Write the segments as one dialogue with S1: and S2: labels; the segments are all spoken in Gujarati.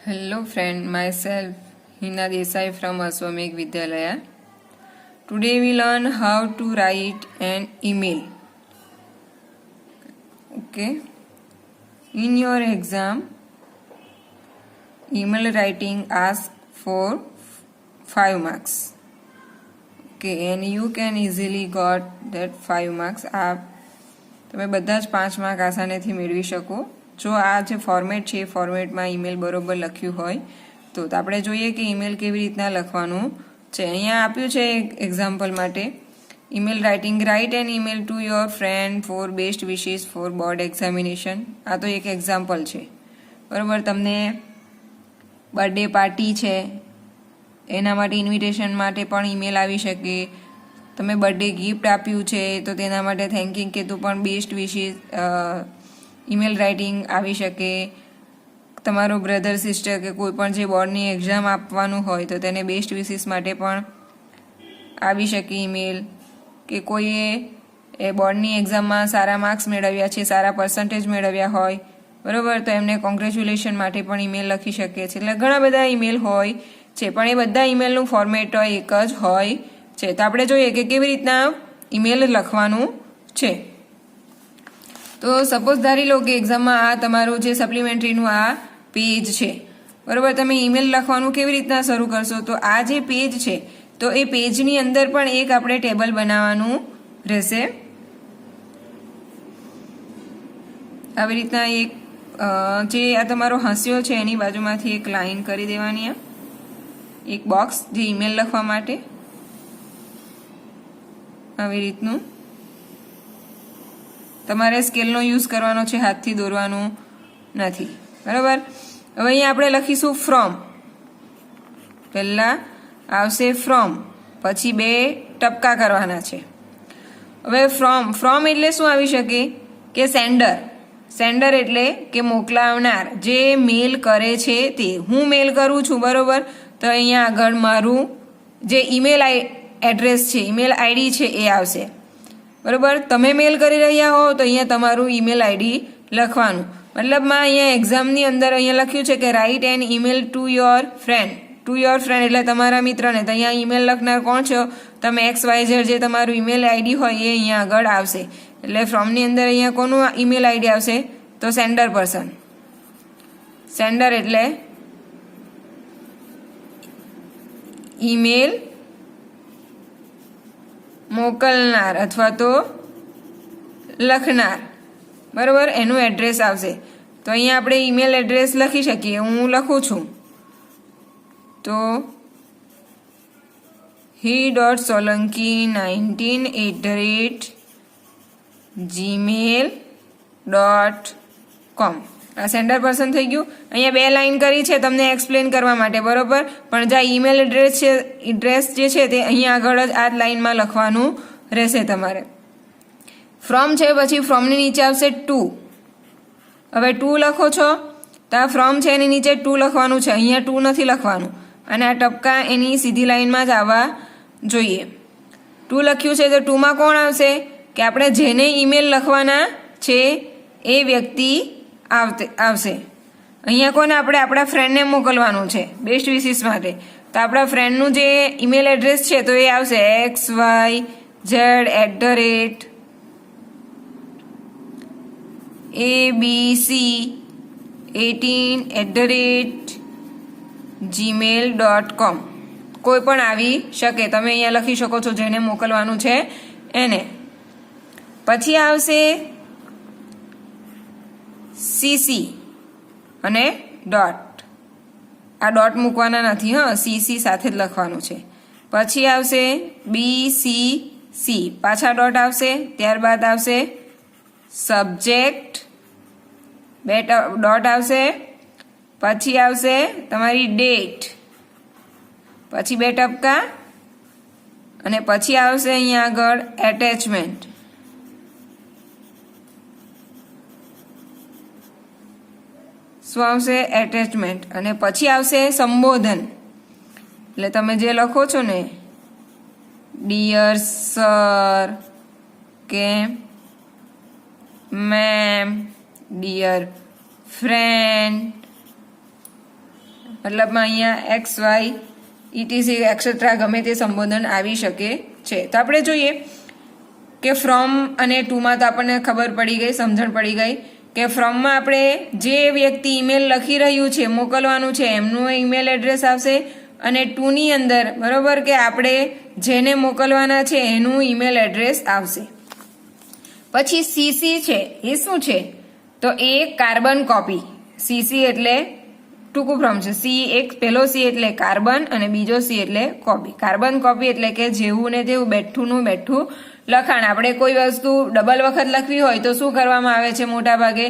S1: Hello friend, myself Hina Desai from Aswamekh Vidyalaya. Today we learn how to write an email. Okay. In your exam, email writing asks for 5 marks. Okay, and you can easily got that 5 marks. તમે બધા જ 5 માર્ક આસાનીથી મેળવી શકો જો આ જે ફોર્મેટ છે એ ફોર્મેટમાં ઈમેલ બરોબર લખ્યું હોય તો આપણે જોઈએ કે ઈમેલ કેવી રીતના લખવાનું છે. અહીંયા આપ્યું છે એક્ઝામ્પલ માટે email writing write an email to your friend for best wishes for board examination. આ તો એક એક્ઝામ્પલ છે બરાબર. તમને બર્થડે પાર્ટી છે એના માટે ઇન્વિટેશન માટે પણ ઈમેલ આવી શકે. તમે બર્થડે ગિફ્ટ આપ્યું છે તો તેના માટે થેન્કિંગ કહેતું પણ બેસ્ટ વિશિસ ઈમેલ રાઇટિંગ આવી શકે. તમારો બ્રધર સિસ્ટર કે કોઈ પણ જે બોર્ડની એક્ઝામ આપવાનું હોય તો તેને બેસ્ટ વિશિસ માટે પણ આવી શકે ઈમેલ. કે કોઈએ એ બોર્ડની એક્ઝામમાં સારા માર્ક્સ મેળવ્યા છે, સારા પર્સન્ટેજ મેળવ્યા હોય બરાબર, તો એમને કોંગ્રેચ્યુલેશન માટે પણ ઈમેલ લખી શકે છે. એટલે ઘણા બધા ઈમેલ હોય છે પણ એ બધા ઈમેલનું ફોર્મેટ એક જ હોય છે. તો આપણે જોઈએ કે કેવી રીતના ઈમેલ લખવાનું છે. તો સપોઝ ધારી લો કે એક્ઝામમાં આ તમારું જે સપ્લિમેન્ટરીનું આ પેજ છે બરાબર. તમે ઈમેલ લખવાનું કેવી રીતના શરૂ કરશો તો આ જે પેજ છે તો એ પેજની અંદર પણ એક આપણે ટેબલ બનાવવાનું રહેશે. આવી રીતના એક જે આ તમારો હાંસિયો છે એની બાજુમાંથી એક લાઈન કરી દેવાની, એક બોક્સ જે ઈમેલ લખવા માટે આવી રીતનું. તમારે સ્કેલનો યુઝ કરવાનો છે, હાથથી દોરવાનું નથી બરાબર. હવે અહીંયા આપણે લખીશું ફ્રોમ. પહેલાં આવશે ફ્રોમ, પછી 2 ટપકા કરવાના છે. હવે ફ્રોમ એટલે શું આવી શકે કે સેન્ડર એટલે કે મોકલાવનાર, જે મેલ કરે છે તે. હું મેલ કરું છું બરાબર, તો અહીંયા આગળ મારું જે ઈમેલ એડ્રેસ છે, ઈમેલ આઈડી છે એ આવશે બરાબર. તમે મેલ કરી રહ્યા હો તો અહીંયા તમારું ઈમેલ આઈડી લખવાનું. મતલબમાં અહીંયા એક્ઝામની અંદર અહીંયા લખ્યું છે કે right an email to your friend. Two your friend એટલે તમારા મિત્રને. તો અહીંયા ઈમેલ લખનાર કોણ છો? તમે XYZ જે તમારું ઈમેલ આઈડી હોય એ અહીંયા આગળ આવશે. એટલે ફ્રોમની અંદર અહીંયા કોનું ઈમેલ આઈડી આવશે તો સેન્ડર પર્સન. સેન્ડર એટલે ઈમેલ મોકલનાર અથવા તો લખનાર બરાબર, એનું એડ્રેસ આવશે. તો અહીંયા આપણે ઈમેલ એડ્રેસ લખી શકીએ. હું લખું છું તો he.solanki19@gmail.com. આ સેન્ડર પર્સન થઈ ગયું. અહીંયા 2 લાઈન કરી છે તમને એક્સપ્લેન કરવા માટે બરોબર, પણ જ્યાં ઈમેલ એડ્રેસ જે છે તે અહીંયા આગળ જ આ જ લાઈનમાં લખવાનું રહેશે તમારે. ફ્રોમ છે, પછી ફ્રોમની નીચે આવશે ટુ. હવે ટુ લખો છો તો આ ફ્રોમ છે એની નીચે ટુ લખવાનું છે, અહીંયા ટુ નથી લખવાનું. અને આ ટપકા એની સીધી લાઈનમાં જ આવવા જોઈએ. ટુ લખ્યું છે તો ટુમાં કોણ આવશે કે આપણે જેને ઈમેલ લખવાના છે એ વ્યક્તિ આવશે. અહીંયા કોને આપણે આપણા ફ્રેન્ડને મોકલવાનું છે બેસ્ટ વિશિસ માટે. તો આપણા ફ્રેન્ડનું જે ઈમેલ એડ્રેસ છે તો એ આવશે xyzabc18@gmail.com. કોઈ પણ આવી શકે. તમે અહીંયા લખી શકો છો જેને મોકલવાનું છે એને. પછી આવશે CC અને ડોટ. આ ડોટ મૂકવાના નથી, CC સાથે જ લખવાનું છે. પછી આવશે BCC, પાછા ડોટ આવશે. ત્યારબાદ આવશે સબ્જેક્ટ, 2 ડોટ આવશે. પછી આવશે તમારી ડેટ, પછી 2 ટપકા, અને પછી આવશે અહીંયા આગળ એટેચમેન્ટ. શું આવશે? એટેચમેન્ટ. અને પછી આવશે સંબોધન. એટલે તમે જે લખો છો ને ડિયર સર કે મેમ, ડિયર ફ્રેન્ડ, મતલબમાં અહીંયા એક્સ વાય ઇટીસી એક્સેટ્રા ગમે તે સંબોધન આવી શકે છે. તો આપણે જોઈએ કે ફ્રોમ અને ટુમાં તો આપણને ખબર પડી ગઈ, સમજણ પડી ગઈ કે ફ્રોમમાં આપણે જે વ્યક્તિ ઈમેલ લખી રહ્યું છે, મોકલવાનું છે, એમનું ઈમેલ એડ્રેસ આવશે અને ટુની અંદર બરોબર કે આપણે જેને મોકલવાના છે એનું ઈમેલ એડ્રેસ આવશે. પછી સીસી છે એ શું છે? તો એ કાર્બન કોપી. સીસી એટલે ટૂંકું ફોર્મ છે. સી એક પહેલો સી એટલે કાર્બન અને બીજો સી એટલે કોપી. કાર્બન કોપી એટલે કે જેવું ને તેવું બેઠુંનું બેઠું લખાણ. આપણે કોઈ વસ્તુ ડબલ વખત લખવી હોય તો શું કરવામાં આવે છે મોટા ભાગે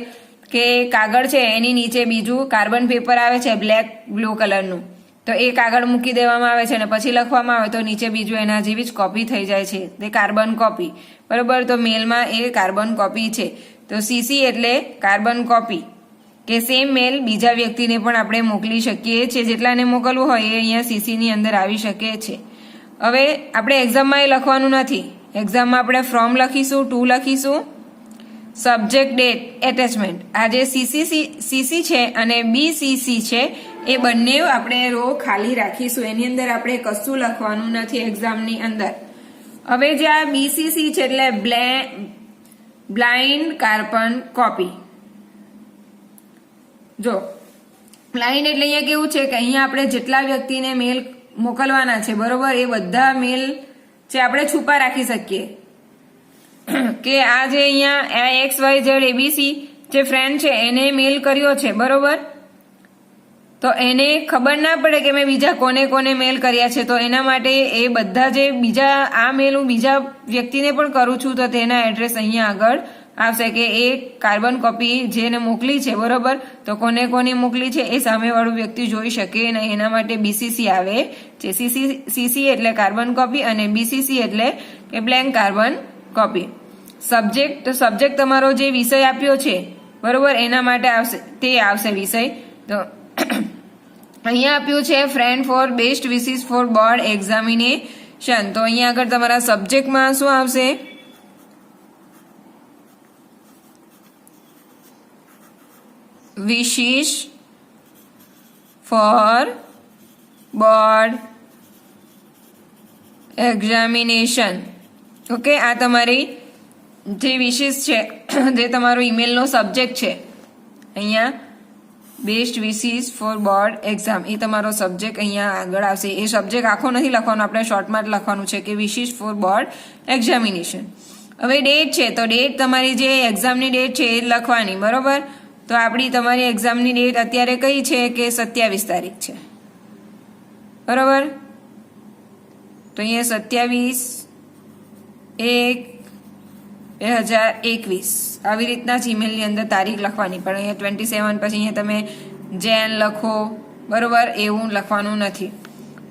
S1: કે કાગળ છે એની નીચે બીજું કાર્બન પેપર આવે છે બ્લેક બ્લુ કલરનું, તો એ કાગળ મૂકી દેવામાં આવે છે અને પછી લખવામાં આવે તો નીચે બીજું એના જેવી જ કોપી થઈ જાય છે, તે કાર્બન કોપી. બરોબર, તો મેલમાં એ કાર્બન કોપી છે. તો સીસી એટલે કાર્બન કોપી કે સેમ મેલ બીજા વ્યક્તિને પણ આપણે મોકલી શકીએ છીએ. જેટલાને મોકલવું હોય એ અહીંયા સીસી ની અંદર આવી શકે છે. હવે આપણે એક્ઝામમાં એ લખવાનું નથી. એક્ઝામમાં આપણે ફ્રોમ લખીશું, ટુ લખીશું, સબ્જેક્ટ, ડેટ, એટેચમેન્ટ. આ જે સીસી છે અને બીસીસી છે એ બંને આપણે રો ખાલી રાખીશું. એની અંદર આપણે કશું લખવાનું નથી એક્ઝામની અંદર. હવે જે આ બીસીસી છે એટલે બ્લાઇન્ડ કાર્બન કોપી. જો બ્લાઇન્ડ એટલે અહીંયા કેવું છે કે અહીંયા આપણે જેટલા વ્યક્તિને મેલ મોકલવાના છે બરોબર એ બધા મેલ જે આપણે છુપા રાખી શકીએ કે આ જે અહીંયા એક્સ વાય ઝેડ એબીસી જે ફ્રેન્ડ છે એને મેલ કર્યો છે બરોબર, તો એને ખબર ના પડે કે મેં બીજા કોને કોને મેલ કર્યા છે. તો એના માટે એ બધા જે બીજા આ મેલ હું બીજા વ્યક્તિને પણ કરું છું તો તેના એડ્રેસ અહીંયા આગળ આવશે કે એ કાર્બન કોપી જેને મોકલી છે બરોબર, તો કોને કોને મોકલી છે એ સામેવાળું વ્યક્તિ જોઈ શકે અને એના માટે બીસીસી આવે છે. સીસી એટલે કાર્બન કોપી અને બીસીસી એટલે કે બ્લેન્ક કાર્બન કોપી. સબ્જેક્ટ, તો સબ્જેક્ટ તમારો જે વિષય આપ્યો છે બરોબર એના માટે આવશે, તે આવશે વિષય. તો અહીંયા આપ્યું છે friend for best wishes for board examination. તો અહીંયા આગળ તમારા સબ્જેક્ટમાં શું આવશે? Wishes for board examination. Okay, આ તમારી જે વિશિસ છે જે તમારો ઈમેલનો સબ્જેક્ટ છે અહીંયા best wishes for board exam એ તમારો સબ્જેક્ટ અહીંયા આગળ આવશે. એ સબ્જેક્ટ આખો નથી લખવાનો, આપણે શોર્ટમાં જ લખવાનું છે કે વિશિસ ફોર બોર્ડ એક્ઝામિનેશન. હવે ડેટ છે તો ડેટ તમારી જે એક્ઝામની ડેટ છે એ લખવાની બરોબર. તો આપણી તમારી એક્ઝામની ડેટ અત્યારે કઈ છે કે 27 તારીખ છે બરોબર. તો અહીંયા 27/1/2021 આવી રીતના જ ઈમેલની અંદર તારીખ લખવાની, પણ અહીંયા 27 પછી અહીંયા તમે જેન લખો બરોબર, એવું લખવાનું નથી.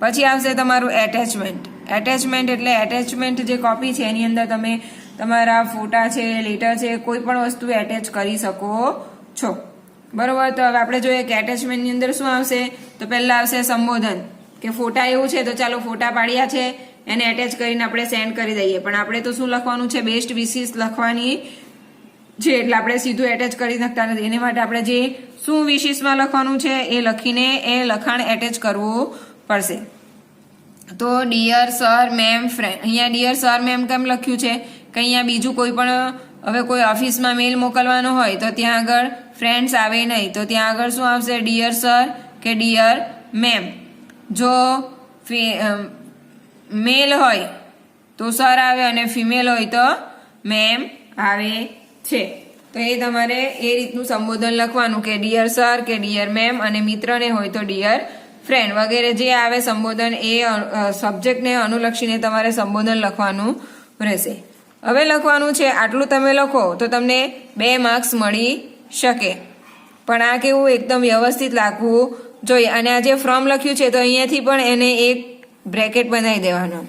S1: પછી આવશે તમારું એટેચમેન્ટ. એટેચમેન્ટ એટલે એટેચમેન્ટ જે કોપી છે એની અંદર તમે તમારા ફોટા છે, લેટર છે, કોઈ પણ વસ્તુ એટેચ કરી શકો છો બરોબર. તો હવે આપણે જોઈએ કે એટેચમેન્ટની અંદર શું આવશે. તો પહેલા આવશે સંબોધન કે ફોટા એવું છે તો ચાલો ફોટા પાડ્યા છે એને એટેચ કરીને આપણે સેન્ડ કરી દઈએ, પણ આપણે તો શું લખવાનું છે? બેસ્ટ વિશિસ લખવાની છે એટલે આપણે સીધું એટેચ કરી શકતા નથી. એને માટે આપણે જે શું વિશિસમાં લખવાનું છે એ લખીને એ લખાણ એટેચ કરવું પડશે. તો ડિયર સર મેમ ફ્રેન્ડ, અહીંયા ડિયર સર મેમ કેમ લખ્યું છે કે અહીંયા બીજું કોઈ પણ હવે કોઈ ઓફિસમાં મેલ મોકલવાનો હોય તો ત્યાં આગળ ફ્રેન્ડ્સ આવે નહીં, તો ત્યાં આગળ શું આવશે? ડિયર સર કે ડિયર મેમ. જો મેલ હોય તો સર આવે અને ફિમેલ હોય તો મેમ આવે છે. તો એ તમારે એ રીતનું સંબોધન લખવાનું કે ડિયર સર કે ડિયર મેમ, અને મિત્રને હોય તો ડિયર ફ્રેન્ડ વગેરે જે આવે સંબોધન એ સબ્જેક્ટને અનુલક્ષીને તમારે સંબોધન લખવાનું રહેશે. હવે લખવાનું છે આટલું તમે લખો તો તમને 2 માર્ક્સ મળી શકે, પણ આ કેવું એકદમ વ્યવસ્થિત લખવું જોઈએ. અને આ જે ફ્રોમ લખ્યું છે તો અહીંયાથી પણ એને એક બ્રેકેટ બનાવી દેવાનો.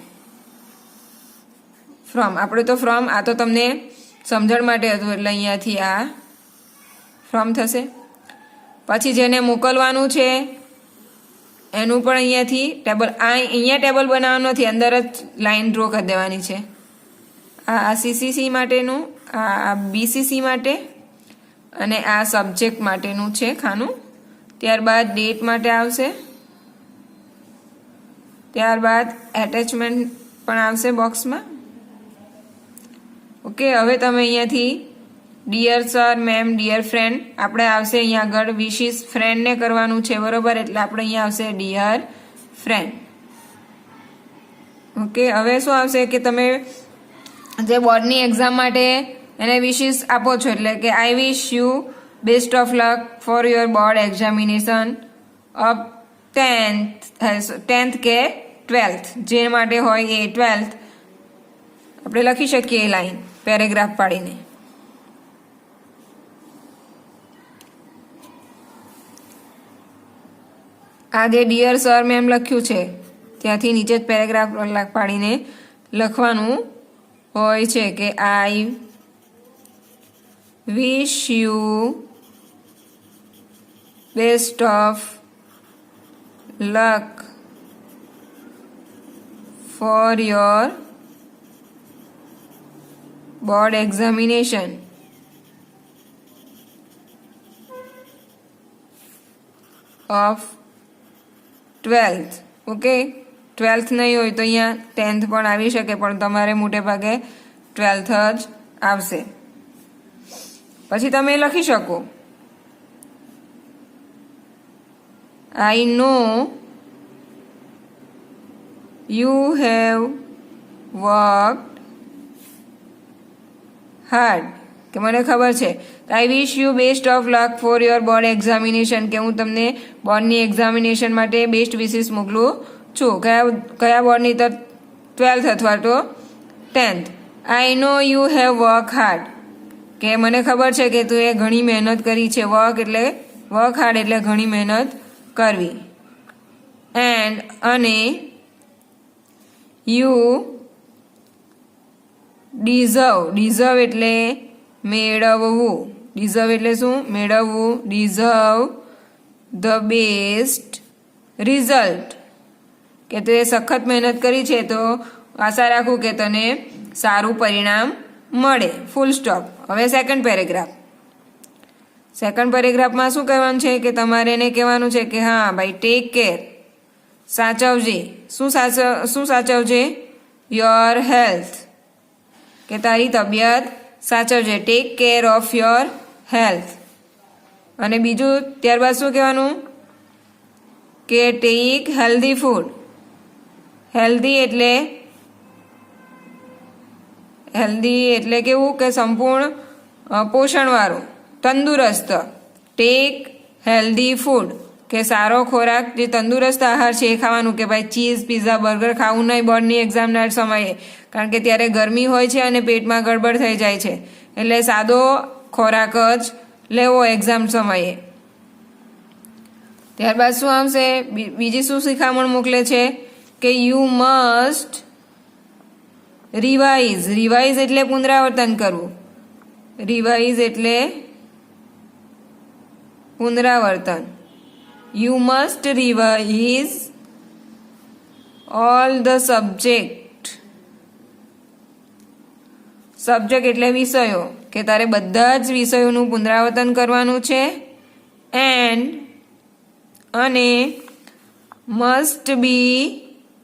S1: ફ્રોમ આપણે તો ફ્રોમ આ તો તમને સમજણ માટે હતું એટલે અહીંયાથી આ ફ્રોમ થશે. પછી જેને મોકલવાનું છે એનું પણ અહીંયાથી ટેબલ, અહીંયા ટેબલ બનાવવાનું નથી, અંદર જ લાઈન ડ્રો કરી દેવાની છે. આ સીસીસી માટેનું, આ બીસીસી માટે અને આ સબ્જેક્ટ માટેનું છે ખાનું. ત્યારબાદ ડેટ માટે આવશે. ત્યારબાદ એટેચમેન્ટ પણ આવશે બોક્સમાં. ઓકે, હવે તમે અહીંયાથી dear sir, ma'am, dear friend આપણે આવશે અહીંયા આગળ વિશિસ ફ્રેન્ડને કરવાનું છે, બરોબર? એટલે આપણે અહીંયા આવશે ડિયર ફ્રેન્ડ. ઓકે, હવે શું આવશે કે તમે જે બોર્ડની એક્ઝામ માટે એને વિશિસ આપો છો, એટલે કે I wish you best of luck for your board examination of 10th કે 12th, જે માટે હોય એ 12th આપણે લખી શકીએ એ લાઈન પેરેગ્રાફ પાડીને. આ જે ડિયર સર મેમ લખ્યું છે ત્યાંથી નીચે જ પેરેગ્રાફ પાડીને લખવાનું હોય છે કે I wish you best of luck for your board examination of 12th. Okay, 12th નહીં હોય તો અહીંયા 10th પણ આવી શકે, પણ તમારે મોટે ભાગે 12th જ આવશે. પછી તમે લખી શકો I know you have worked hard, કે મને ખબર છે. I wish you best of luck for your board examination, કે હું તમને બોર્ડની એક્ઝામિનેશન માટે બેસ્ટ વિશિસ મોકલું છું. કયા બોર્ડની? તો 12th અથવા તો 10th. I know you have work hard, કે મને ખબર છે કે તું એ ઘણી મહેનત કરી છે. વર્ક હાર્ડ એટલે ઘણી મહેનત કરવી. એન્ડ અને યુ ડિઝર્વ એટલે મેળવવું. ડિઝર્વ એટલે શું? મેળવવું. ડિઝર્વ ધ બેસ્ટ રિઝલ્ટ, કે તું એ સખત મહેનત કરી છે તો આશા રાખું કે તને સારું પરિણામ મળે. Full stop. હવે સેકન્ડ પેરેગ્રાફમાં શું કહેવાનું છે કે તમારે એને કહેવાનું છે કે હા ભાઈ ટેક કેર, સાચવજે. શું સાચવજે? યોર હેલ્થ, કે તારી તબિયત સાચવજે. Take care of your health. અને બીજું ત્યારબાદ શું કહેવાનું કે ટેક હેલ્ધી ફૂડ. હેલ્ધી એટલે કેવું કે સંપૂર્ણ પોષણવાળું, તંદુરસ્ત. ટેક હેલ્ધી ફૂડ, કે સારો ખોરાક, જે તંદુરસ્ત આહાર છે એ ખાવાનું. કે ભાઈ ચીઝ, પીઝા, બર્ગર ખાવું નહીં બોર્ડની એક્ઝામના સમયે, કારણ કે ત્યારે ગરમી હોય છે અને પેટમાં ગડબડ થઈ જાય છે. એટલે સાદો ખોરાક જ લેવો એક્ઝામ સમયે. ત્યારબાદ શું આવશે? બીજી શું શિખામણ મોકલે છે કે યુ મસ્ટ રિવાઇઝ એટલે પુનરાવર્તન કરવું. રિવાઇઝ એટલે પુનરાવર્તન. You must revise all the subject એટલે વિષયો, કે તારે બધા જ વિષયોનું પુનરાવર્તન કરવાનું છે. અને મસ્ટ બી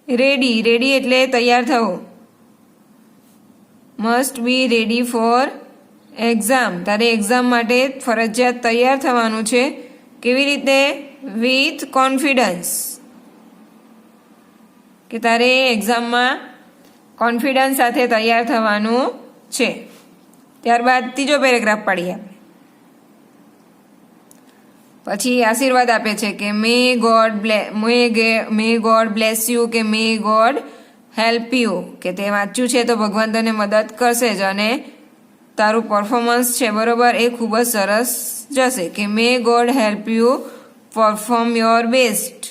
S1: રેડી એટલે તૈયાર થવું. Must be ready for exam, તારે એક્ઝામ માટે ફરજિયાત તૈયાર થવાનું છે. કેવી રીતે? વિથ કોન્ફિડન્સ, કે તારે એક્ઝામમાં કોન્ફિડન્સ સાથે તૈયાર થવાનું છે. ત્યારબાદ ત્રીજો પેરેગ્રાફ પાડીએ. પછી આશીર્વાદ આપે છે કે મે ગોડ બ્લેસ યુ, કે મે ગોડ હેલ્પ યુ, કે તે વાંચ્યું છે તો ભગવાન તને મદદ કરશે જ અને તારું પરફોર્મન્સ છે બરોબર એ ખૂબ જ સરસ જશે. કે મે God help you perform your best,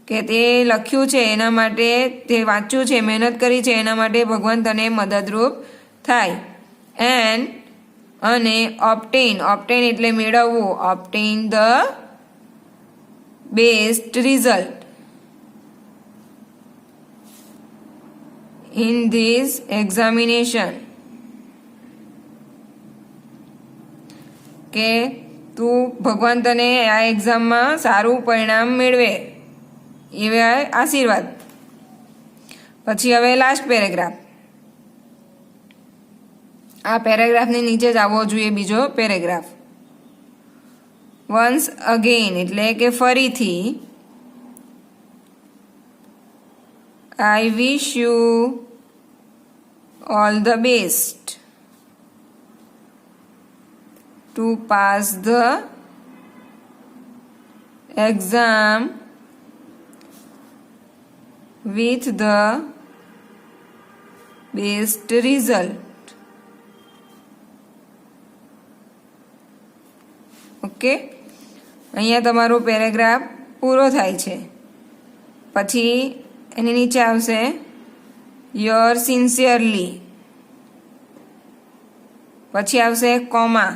S1: કે તે લખ્યું છે એના માટે, તે વાંચ્યું છે, મહેનત કરી છે એના માટે ભગવાન તને મદદરૂપ થાય. અને ઓબ્ટેન એટલે મેળવવું. Obtain the best result in this examination, કે તું ભગવાન તને આ એક્ઝામમાં સારું પરિણામ મેળવે. એવા આશીર્વાદ. પછી હવે લાસ્ટ પેરેગ્રાફ. આ પેરેગ્રાફની નીચે જ આવવો જોઈએ બીજો પેરેગ્રાફ. વન્સ અગેન એટલે કે ફરીથી. I wish you all the best to pass the exam with the best result. Okay, અહીંયા તમારો પેરેગ્રાફ પૂરો થાય છે. પછી એની નીચે આવશે યોર સિન્સિયરલી, પછી આવશે કોમા,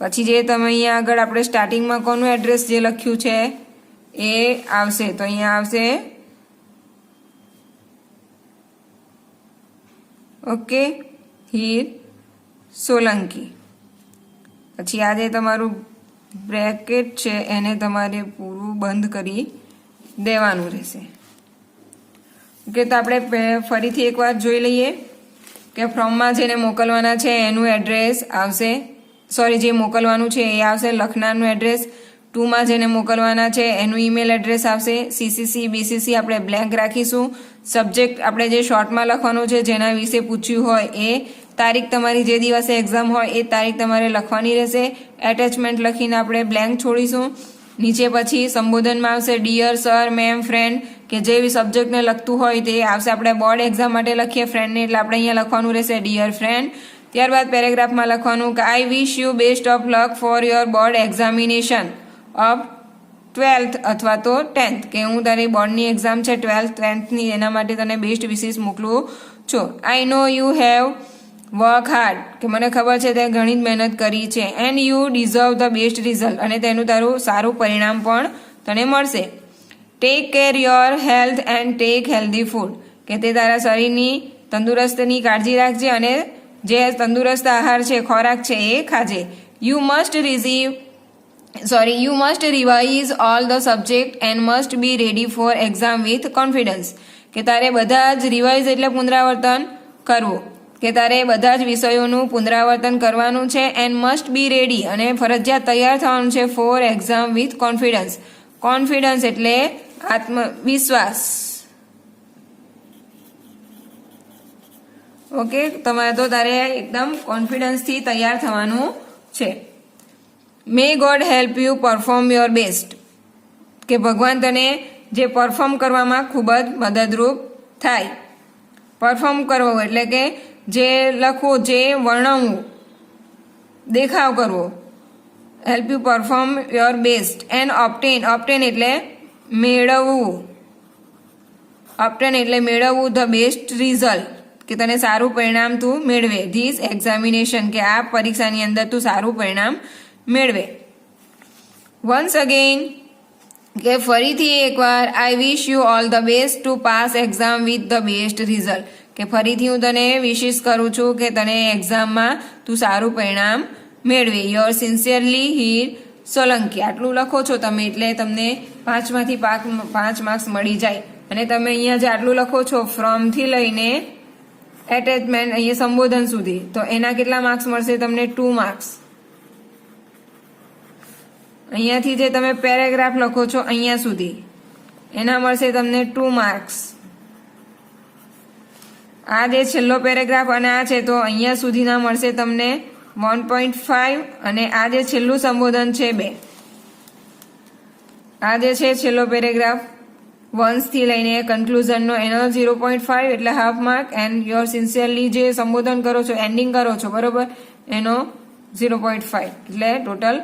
S1: પછી જે તમે અહીંયા આગળ આપણે સ્ટાર્ટિંગમાં કોનું એડ્રેસ જે લખ્યું છે એ આવશે. તો અહીંયા આવશે ઓકે હીર સોલંકી. પછી આ જે તમારું બ્રેકેટ છે એને તમારે પૂરું બંધ કરી દેવાનું રહેશે. ઓકે, તો આપણે ફરીથી એકવાર જોઈ લઈએ કે ફ્રોમમાં જેને મોકલવાના છે એનું એડ્રેસ આવશે, સોરી જે મોકલવાનું છે એ આવશે લખનારનું એડ્રેસ. ટુમાં જેને મોકલવાના છે એનું ઈમેલ એડ્રેસ આવશે. સીસીસી બીસીસી આપણે બ્લેન્ક રાખીશું. સબ્જેક્ટ આપણે જે શોર્ટમાં લખવાનું છે જેના વિશે પૂછ્યું હોય એ તારીખ, તમારી જે દિવસે એક્ઝામ હોય એ તારીખ તમારે લખવાની રહેશે. એટેચમેન્ટ લખીને આપણે બ્લેન્ક છોડીશું. નીચે પછી સંબોધનમાં આવશે ડિયર સર, મેમ, ફ્રેન્ડ, કે જે સબ્જેક્ટને લખતું હોય તે આવશે. આપણે બોર્ડ એક્ઝામ માટે લખીએ ફ્રેન્ડને એટલે આપણે અહીંયા લખવાનું રહેશે ડિયર ફ્રેન્ડ. ત્યારબાદ પેરેગ્રાફમાં લખવાનું કે I wish you best of luck for your board examination of 12th અથવા તો 10th, કે હું તારી બોર્ડની એક્ઝામ છે 12th 10thની એના માટે તને બેસ્ટ વિશેસ મોકલું છું. આઈ know you have work hard, કે મને ખબર છે તે ઘણી જ મહેનત કરી છે. And you deserve the best result, અને તેનું તારું સારું પરિણામ પણ તને મળશે. Take care your health and take healthy food, કે તે તારા શરીરની તંદુરસ્તીની કાળજી રાખજે અને જે તંદુરસ્ત આહાર છે, ખોરાક છે એ ખાજે. You must revise all the subject and must be ready for exam with confidence, કે તારે બધા જ રિવાઇઝ એટલે પુનરાવર્તન કરવું, કે તારે બધા જ વિષયોનું પુનરાવર્તન કરવાનું છે. એન્ડ મસ્ટ બી રેડી, અને ફરજિયાત તૈયાર થવાનું છે four exam with confidence. Confidence એટલે આત્મવિશ્વાસ. ઓકે, તમારે તો તારે એકદમ કોન્ફિડન્સથી તૈયાર થવાનું છે. મે God help you perform your best, કે ભગવાન તને જે પરફોર્મ કરવામાં ખૂબ જ મદદરૂપ થાય. પરફોર્મ કરવો એટલે કે જે લખવું, જે વર્ણવવું, દેખાવ કરવો. Help you perform your best. And obtain એટલે મેળવવું. ઓપ્ટેન એટલે મેળવવું ધ બેસ્ટ રિઝલ્ટ, કે તને સારું પરિણામ તું મેળવે. ધીસ એક્ઝામિનેશન, કે આ પરીક્ષાની અંદર તું સારું પરિણામ મેળવે. વન્સ અગેન, કે ફરીથી એકવાર I wish you all the best to pass exam with the best result, કે ફરીથી હું તને વિશિસ કરું છું કે તને એક્ઝામમાં તું સારું પરિણામ મેળવે. Your sincerely Heer Solanki. આટલું લખો છો તમે એટલે તમને 5માંથી 5 માર્ક્સ મળી જાય. અને તમે અહીંયા જે આટલું લખો છો ફ્રોમથી લઈને એટેચમેન્ટ અહીંયા સંબોધન સુધી, તો એના કેટલા માર્ક્સ મળશે તમને? 2 માર્ક્સ. અહીંયાથી જે તમે પેરેગ્રાફ લખો છો અહીંયા સુધી એના મળશે તમને 2 માર્ક્સ. આ જે છેલ્લો પેરેગ્રાફ અને આ છે તો અહીંયા સુધીના મળશે તમને 1.5, અને આ જે છેલ્લું સંબોધન છે 2. આ જે છે છેલ્લો પેરેગ્રાફ વન્સથી લઈને કન્ક્લુઝનનો એનો 0.5 એટલે half mark. And your sincerely જે સંબોધન કરો છો, એન્ડિંગ કરો છો બરોબર, એનો 0.5 એટલે ટોટલ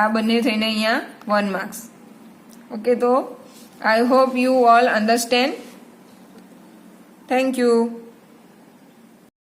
S1: આ બંને થઈને અહીંયા 1 માર્ક્સ. ઓકે, તો I hope you all understand. Thank you.